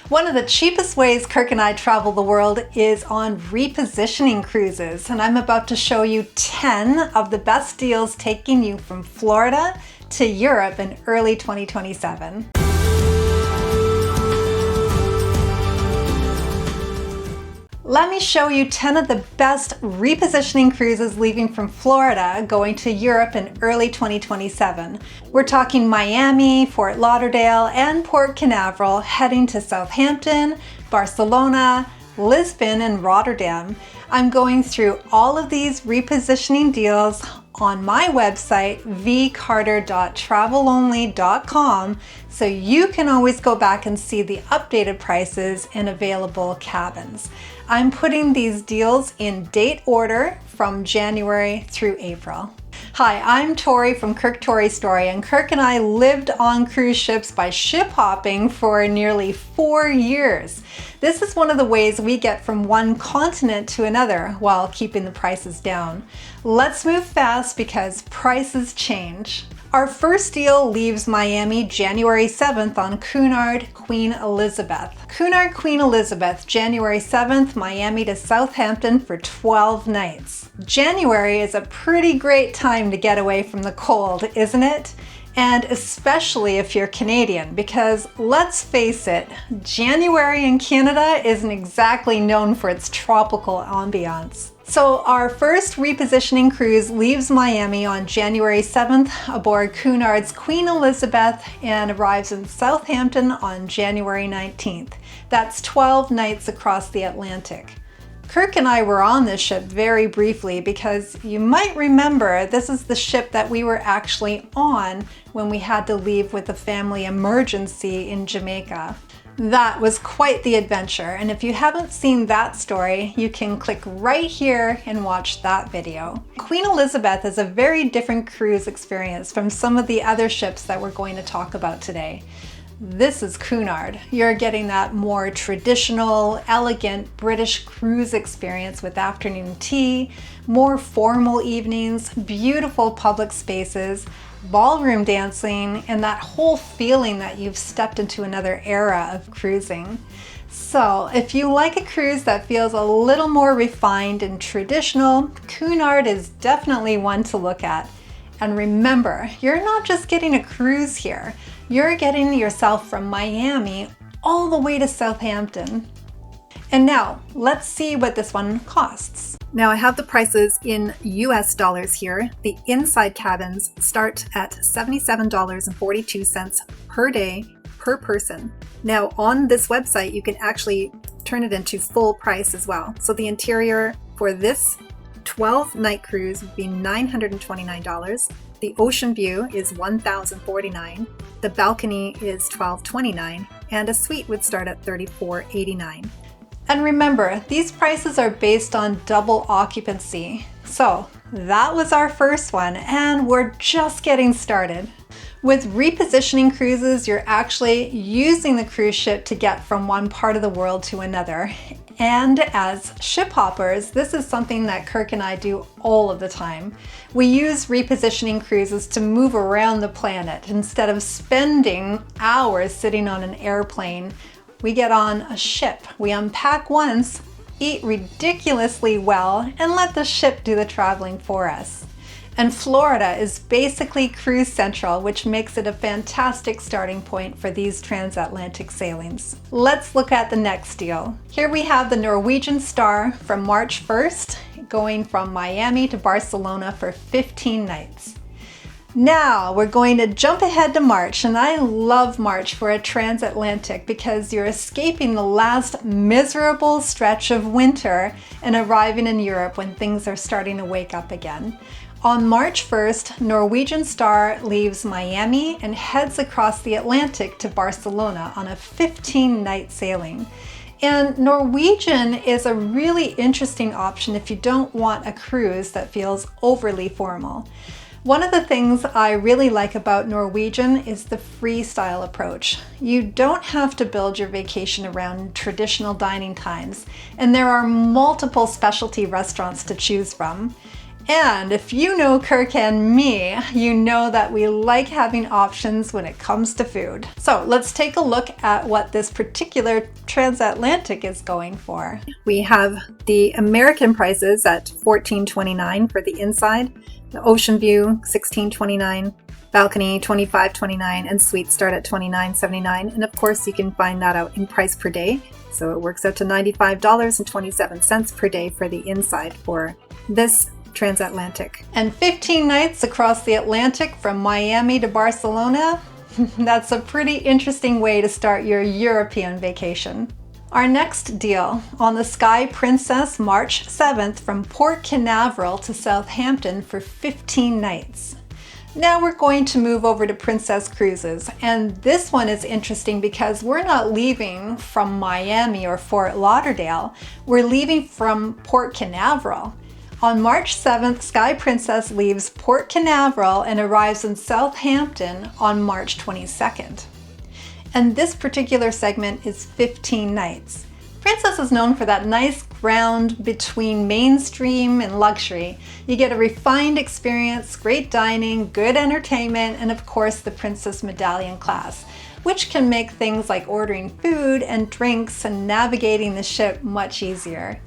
One of the cheapest ways Kirk and I travel the world is on repositioning cruises, and I'm about to show you 10 of the best deals taking you from Florida to Europe in early 2027. Let me show you 10 of the best repositioning cruises leaving from Florida going to Europe in early 2027. We're talking Miami, Fort Lauderdale, and Port Canaveral, heading to Southampton, Barcelona, Lisbon, and Rotterdam. I'm going through all of these repositioning deals on my website, vcarter.travelonly.com, so you can always go back and see the updated prices and available cabins. I'm putting these deals in date order from January through April. Hi, I'm Tori from KirkToriStory, and Kirk and I lived on cruise ships by ship hopping for nearly 4 years. This is one of the ways we get from one continent to another while keeping the prices down. Let's move fast because prices change. Our first deal leaves Miami January 7th on Cunard Queen Elizabeth. Cunard Queen Elizabeth, January 7th, Miami to Southampton for 12 nights. January is a pretty great time to get away from the cold, isn't it? And especially if you're Canadian, because let's face it, January in Canada isn't exactly known for its tropical ambiance. So our first repositioning cruise leaves Miami on January 7th aboard Cunard's Queen Elizabeth and arrives in Southampton on January 19th. That's 12 nights across the Atlantic. Kirk and I were on this ship very briefly because you might remember this is the ship that we were actually on when we had to leave with a family emergency in Jamaica. That was quite the adventure, and if you haven't seen that story, you can click right here and watch that video. Queen Elizabeth is a very different cruise experience from some of the other ships that we're going to talk about today. This is Cunard. You're getting that more traditional, elegant British cruise experience with afternoon tea, more formal evenings, beautiful public spaces, ballroom dancing, and that whole feeling that you've stepped into another era of cruising. So if you like a cruise that feels a little more refined and traditional, Cunard is definitely one to look at. And remember, you're not just getting a cruise here, you're getting yourself from Miami all the way to Southampton. And now, let's see what this one costs. Now I have the prices in US dollars here. The inside cabins start at $77.42 per day per person. Now on this website, you can actually turn it into full price as well. So the interior for this 12-night cruise would be $929. The ocean view is $1,049. The balcony is $1,229, and a suite would start at $34.89. And remember, these prices are based on double occupancy. So that was our first one, and we're just getting started. With repositioning cruises, you're actually using the cruise ship to get from one part of the world to another. And as ship hoppers, this is something that Kirk and I do all of the time. We use repositioning cruises to move around the planet. Instead of spending hours sitting on an airplane, we get on a ship. We unpack once, eat ridiculously well, and let the ship do the traveling for us. And Florida is basically cruise central, which makes it a fantastic starting point for these transatlantic sailings. Let's look at the next deal. Here we have the Norwegian Star from March 1st, going from Miami to Barcelona for 15 nights. Now we're going to jump ahead to March, and I love March for a transatlantic because you're escaping the last miserable stretch of winter and arriving in Europe when things are starting to wake up again. On March 1st, Norwegian Star leaves Miami and heads across the Atlantic to Barcelona on a 15-night sailing. And Norwegian is a really interesting option if you don't want a cruise that feels overly formal. One of the things I really like about Norwegian is the freestyle approach. You don't have to build your vacation around traditional dining times, and there are multiple specialty restaurants to choose from. And if you know Kirk and me, you know that we like having options when it comes to food. So let's take a look at what this particular Transatlantic is going for. We have the American prices at $14.29 for the inside, the ocean view $16.29, balcony $25.29, and suites start at $29.79. And of course, you can find that out in price per day. So it works out to $95.27 per day for the inside for this Transatlantic. And 15 nights across the Atlantic from Miami to Barcelona. That's a pretty interesting way to start your European vacation. Our next deal on the Sky Princess, March 7th from Port Canaveral to Southampton for 15 nights. Now we're going to move over to Princess Cruises, and this one is interesting because we're not leaving from Miami or Fort Lauderdale, we're leaving from Port Canaveral. On March 7th, Sky Princess leaves Port Canaveral and arrives in Southampton on March 22nd. And this particular segment is 15 nights. Princess is known for that nice ground between mainstream and luxury. You get a refined experience, great dining, good entertainment, and of course the Princess Medallion class, which can make things like ordering food and drinks and navigating the ship much easier.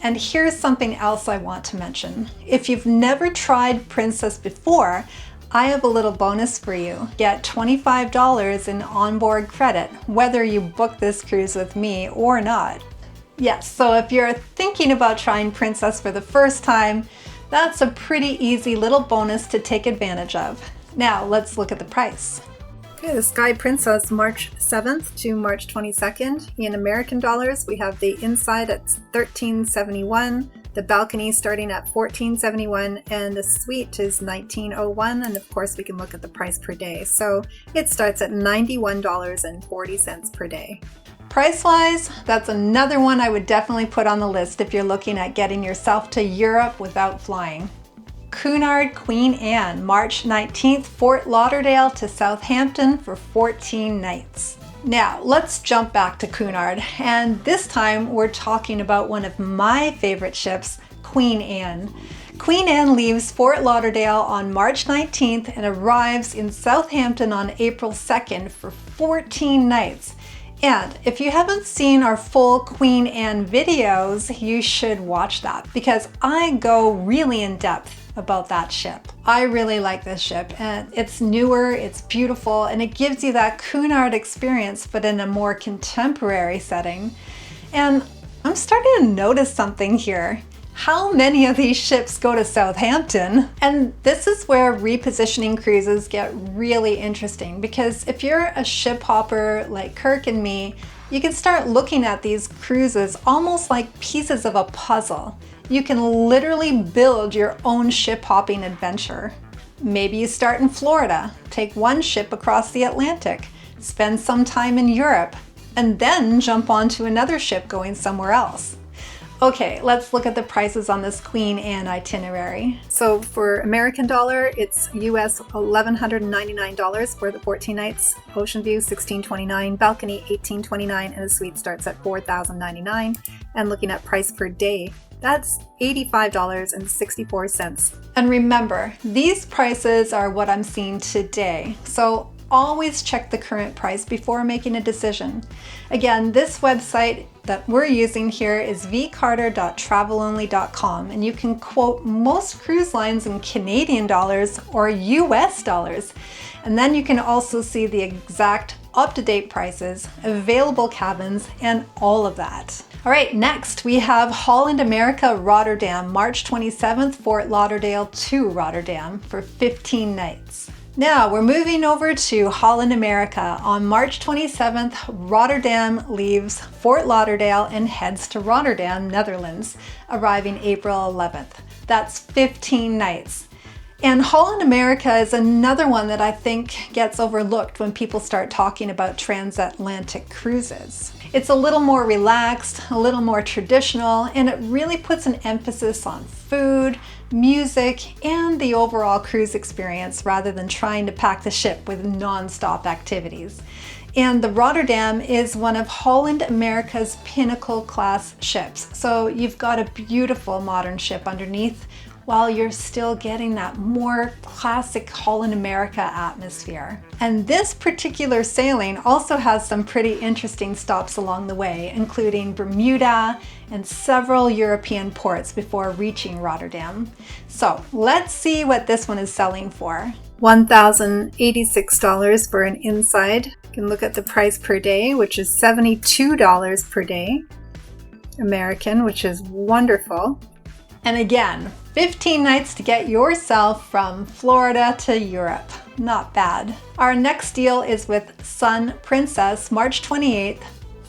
And here's something else I want to mention. If you've never tried Princess before, I have a little bonus for you. Get $25 in onboard credit, whether you book this cruise with me or not. Yes, so if you're thinking about trying Princess for the first time, that's a pretty easy little bonus to take advantage of. Now let's look at the price. Okay, the Sky Princess, March 7th to March 22nd. In American dollars, we have the inside at $13.71, the balcony starting at $14.71, and the suite is $19.01. And of course, we can look at the price per day. So it starts at $91.40 per day. Price-wise, that's another one I would definitely put on the list if you're looking at getting yourself to Europe without flying. Cunard Queen Anne, March 19th, Fort Lauderdale to Southampton for 14 nights. Now, let's jump back to Cunard, and this time we're talking about one of my favorite ships, Queen Anne. Queen Anne leaves Fort Lauderdale on March 19th and arrives in Southampton on April 2nd for 14 nights. And if you haven't seen our full Queen Anne videos, you should watch that because I go really in depth about that ship. I really like this ship, and it's newer, it's beautiful, and it gives you that Cunard experience but in a more contemporary setting. And I'm starting to notice something here. How many of these ships go to Southampton? And this is where repositioning cruises get really interesting, because if you're a ship hopper like Kirk and me, you can start looking at these cruises almost like pieces of a puzzle. You can literally build your own ship hopping adventure. Maybe you start in Florida, take one ship across the Atlantic, spend some time in Europe, and then jump onto another ship going somewhere else. Okay, let's look at the prices on this Queen Anne itinerary. So for American dollar, it's US $1,199 for the 14 nights, ocean view $16.29, balcony $18.29, and the suite starts at $4,099. And looking at price per day, that's $85.64. And remember, these prices are what I'm seeing today. So always check the current price before making a decision. Again, this website that we're using here is vcarter.travelonly.com, and you can quote most cruise lines in Canadian dollars or US dollars. And then you can also see the exact up-to-date prices, available cabins, and all of that. All right, next we have Holland America Rotterdam, March 27th, Fort Lauderdale to Rotterdam for 15 nights. Now we're moving over to Holland America. On March 27th, Rotterdam leaves Fort Lauderdale and heads to Rotterdam, Netherlands, arriving April 11th. That's 15 nights. And Holland America is another one that I think gets overlooked when people start talking about transatlantic cruises. It's a little more relaxed, a little more traditional, and it really puts an emphasis on food, music, and the overall cruise experience rather than trying to pack the ship with non-stop activities. And the Rotterdam is one of Holland America's pinnacle class ships. So you've got a beautiful modern ship underneath, while you're still getting that more classic Holland America atmosphere. And this particular sailing also has some pretty interesting stops along the way, including Bermuda and several European ports before reaching Rotterdam. So let's see what this one is selling for. $1,086 for an inside. You can look at the price per day, which is $72 per day American, which is wonderful. And again, 15 nights to get yourself from Florida to Europe. Not bad. Our next deal is with Sun Princess, March 28th,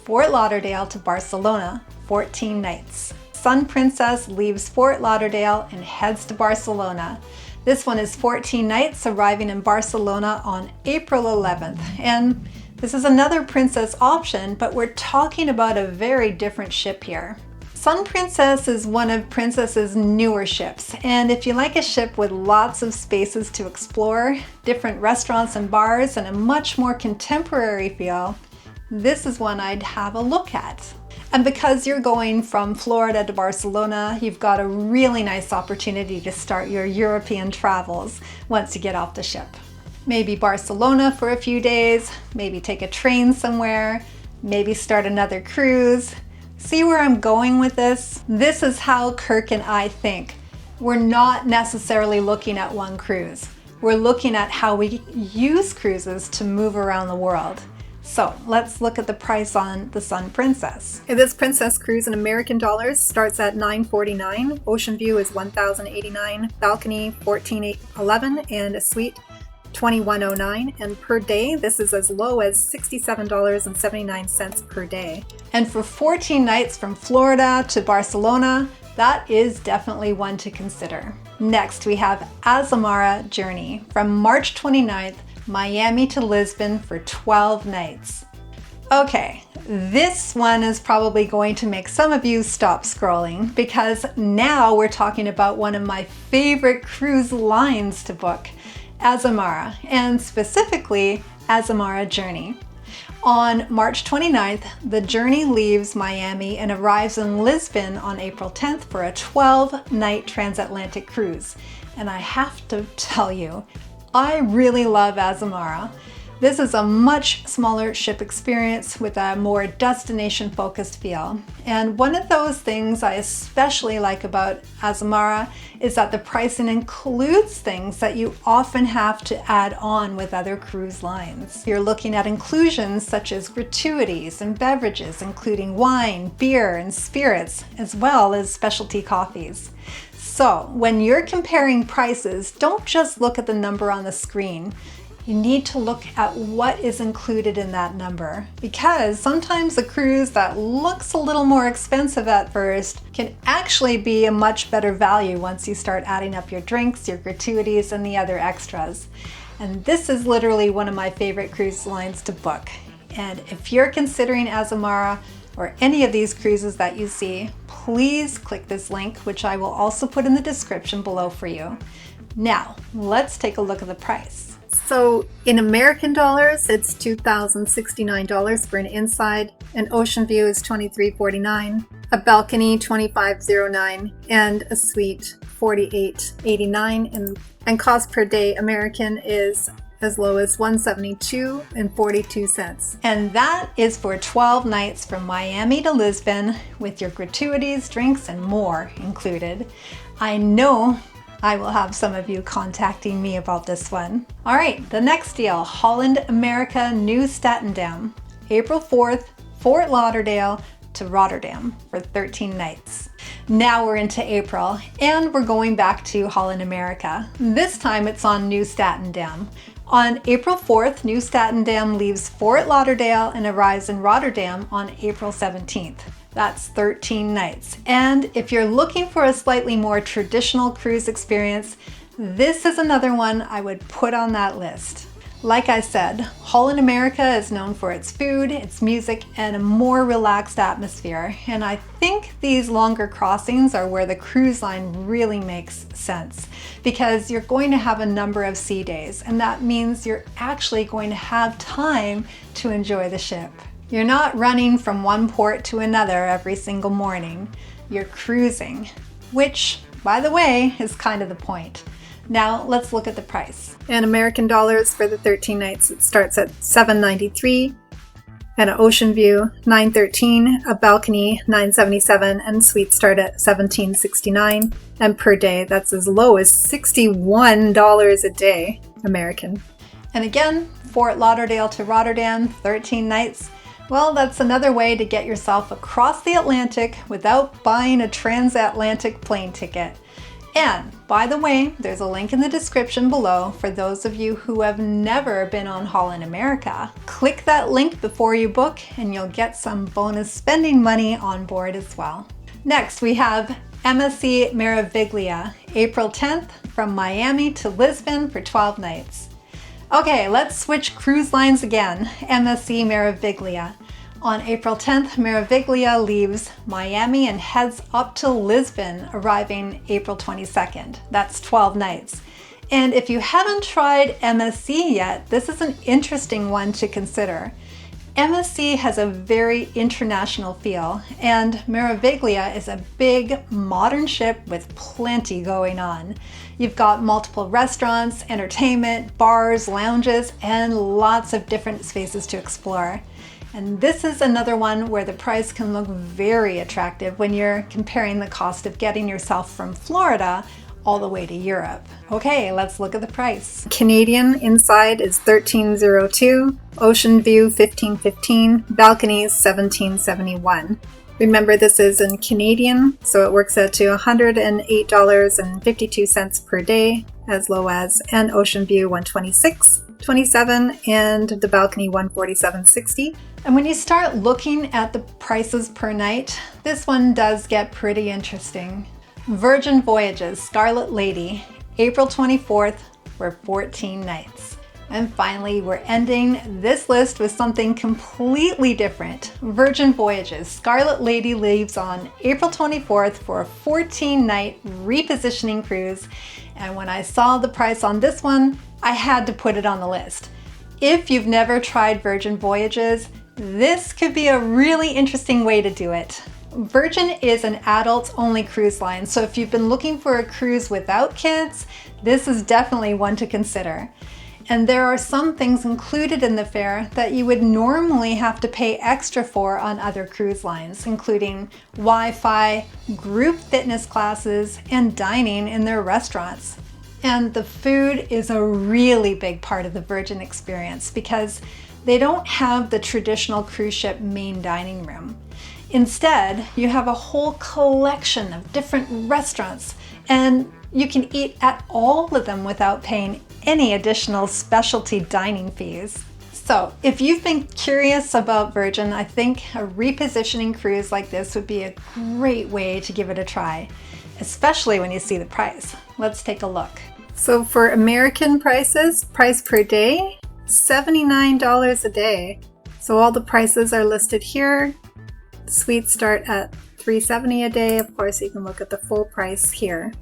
Fort Lauderdale to Barcelona, 14 nights. Sun Princess leaves Fort Lauderdale and heads to Barcelona. This one is 14 nights, arriving in Barcelona on April 11th. And this is another Princess option, but we're talking about a very different ship here. Sun Princess is one of Princess's newer ships, and if you like a ship with lots of spaces to explore, different restaurants and bars, and a much more contemporary feel, this is one I'd have a look at. And because you're going from Florida to Barcelona, you've got a really nice opportunity to start your European travels once you get off the ship. Maybe Barcelona for a few days, maybe take a train somewhere, maybe start another cruise. See where I'm going with this? This is how Kirk and I think. We're not necessarily looking at one cruise. We're looking at how we use cruises to move around the world. So let's look at the price on the Sun Princess. This Princess cruise in American dollars starts at $949. Ocean view is $1,089. Balcony $1,411, and a suite $2,109, and per day this is as low as $67.79 per day. And for 14 nights from Florida to Barcelona, that is definitely one to consider. Next we have Azamara Journey from March 29th, Miami to Lisbon for 12 nights. Okay, this one is probably going to make some of you stop scrolling, because now we're talking about one of my favorite cruise lines to book, Azamara, and specifically Azamara Journey. On March 29th, the Journey leaves Miami and arrives in Lisbon on April 10th for a 12-night transatlantic cruise. And I have to tell you, I really love Azamara. This is a much smaller ship experience with a more destination-focused feel. And one of those things I especially like about Azamara is that the pricing includes things that you often have to add on with other cruise lines. You're looking at inclusions such as gratuities and beverages, including wine, beer, and spirits, as well as specialty coffees. So when you're comparing prices, don't just look at the number on the screen. You need to look at what is included in that number, because sometimes a cruise that looks a little more expensive at first can actually be a much better value once you start adding up your drinks, your gratuities, and the other extras. And this is literally one of my favorite cruise lines to book. And if you're considering Azamara or any of these cruises that you see, please click this link, which I will also put in the description below for you. Now, let's take a look at the price. So in American dollars, it's $2,069 for an inside, an ocean view is $23.49, a balcony $25.09, and a suite $48.89, and cost per day American is as low as $172.42. And that is for 12 nights from Miami to Lisbon with your gratuities, drinks, and more included. I know I will have some of you contacting me about this one. All right, the next deal, Holland America Nieuw Statendam, April 4th, Fort Lauderdale to Rotterdam for 13 nights. Now we're into April, and we're going back to Holland America. This time it's on Nieuw Statendam. On April 4th, Nieuw Statendam leaves Fort Lauderdale and arrives in Rotterdam on April 17th. That's 13 nights. And if you're looking for a slightly more traditional cruise experience, this is another one I would put on that list. Like I said, Holland America is known for its food, its music, and a more relaxed atmosphere. And I think these longer crossings are where the cruise line really makes sense, because you're going to have a number of sea days, and that means you're actually going to have time to enjoy the ship. You're not running from one port to another every single morning. You're cruising, which by the way, is kind of the point. Now let's look at the price. And American dollars for the 13 nights, it starts at $793, and an ocean view $913, a balcony $977, and suites start at $1769. And per day, that's as low as $61 a day American. And again, Fort Lauderdale to Rotterdam, 13 nights. Well, that's another way to get yourself across the Atlantic without buying a transatlantic plane ticket. And by the way, there's a link in the description below for those of you who have never been on Holland America. Click that link before you book and you'll get some bonus spending money on board as well. Next, we have MSC Meraviglia, April 10th from Miami to Lisbon for 12 nights. Okay, let's switch cruise lines again. MSC Meraviglia. On April 10th, Meraviglia leaves Miami and heads up to Lisbon, arriving April 22nd. That's 12 nights. And if you haven't tried MSC yet, this is an interesting one to consider. MSC has a very international feel, and Meraviglia is a big, modern ship with plenty going on. You've got multiple restaurants, entertainment, bars, lounges, and lots of different spaces to explore. And this is another one where the price can look very attractive when you're comparing the cost of getting yourself from Florida all the way to Europe. Okay, let's look at the price. Canadian inside is $1302, ocean view $1515, balconies $1771. Remember, this is in Canadian, so it works out to $108.52 per day, as low as an ocean view $126.27 and the balcony $147.60. And when you start looking at the prices per night, this one does get pretty interesting. Virgin Voyages, Scarlet Lady, April 24th for 14 nights. And finally, we're ending this list with something completely different. Virgin Voyages, Scarlet Lady leaves on April 24th for a 14-night repositioning cruise. And when I saw the price on this one, I had to put it on the list. If you've never tried Virgin Voyages, this could be a really interesting way to do it. Virgin is an adults-only cruise line, so if you've been looking for a cruise without kids, this is definitely one to consider. And there are some things included in the fare that you would normally have to pay extra for on other cruise lines, including Wi-Fi, group fitness classes, and dining in their restaurants. And the food is a really big part of the Virgin experience because they don't have the traditional cruise ship main dining room. Instead, you have a whole collection of different restaurants, and you can eat at all of them without paying any additional specialty dining fees. So if you've been curious about Virgin, I think a repositioning cruise like this would be a great way to give it a try, especially when you see the price. Let's take a look. So for American prices, price per day, $79 a day. So all the prices are listed here. Suites start at $370 a day. Of course, you can look at the full price here.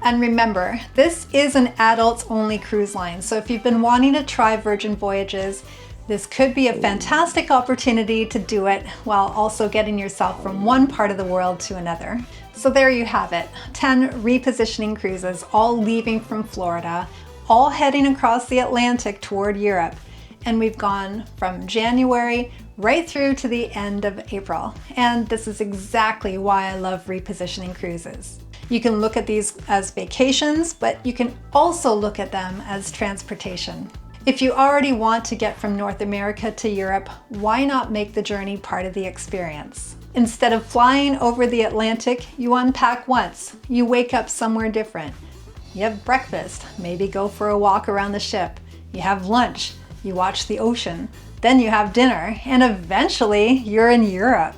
And remember, this is an adults-only cruise line, so if you've been wanting to try Virgin Voyages, this could be a fantastic opportunity to do it while also getting yourself from one part of the world to another. So there you have it, 10 repositioning cruises, all leaving from Florida, all heading across the Atlantic toward Europe. And we've gone from January right through to the end of April. And this is exactly why I love repositioning cruises. You can look at these as vacations, but you can also look at them as transportation. If you already want to get from North America to Europe, why not make the journey part of the experience? Instead of flying over the Atlantic, you unpack once. You wake up somewhere different. You have breakfast, maybe go for a walk around the ship. You have lunch, you watch the ocean, then you have dinner, and eventually you're in Europe.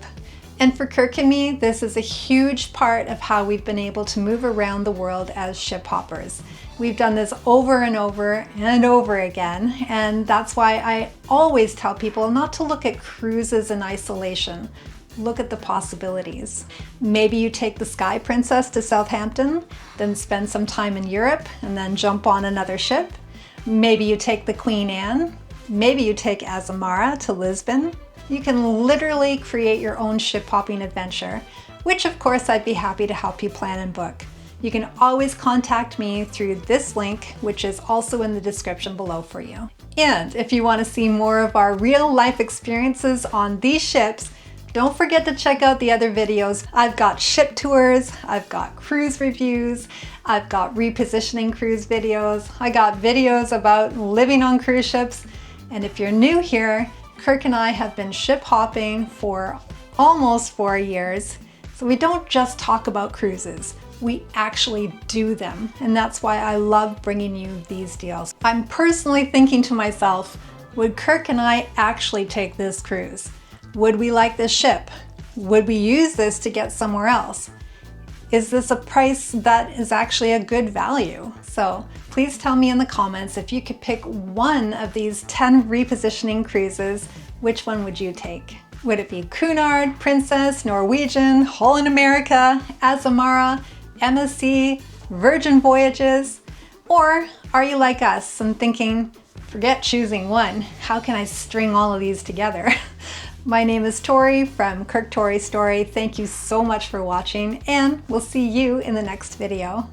And for Kirk and me, this is a huge part of how we've been able to move around the world as ship hoppers. We've done this over and over and over again, and that's why I always tell people not to look at cruises in isolation. Look at the possibilities. Maybe you take the Sky Princess to Southampton, then spend some time in Europe, and then jump on another ship. Maybe you take the Queen Anne. Maybe you take Azamara to Lisbon. You can literally create your own ship hopping adventure, which of course I'd be happy to help you plan and book. You can always contact me through this link, which is also in the description below for you. And if you want to see more of our real life experiences on these ships, don't forget to check out the other videos. I've got ship tours, I've got cruise reviews, I've got repositioning cruise videos, I got videos about living on cruise ships. And if you're new here, Kirk and I have been ship hopping for almost 4 years. So we don't just talk about cruises, we actually do them. And that's why I love bringing you these deals. I'm personally thinking to myself, would Kirk and I actually take this cruise? Would we like this ship? Would we use this to get somewhere else? Is this a price that is actually a good value? So please tell me in the comments if you could pick one of these 10 repositioning cruises, which one would you take? Would it be Cunard, Princess, Norwegian, Holland America, Azamara, MSC, Virgin Voyages? Or are you like us and thinking, forget choosing one, how can I string all of these together? My name is Tori from KirkToriStory. Thank you so much for watching, and we'll see you in the next video.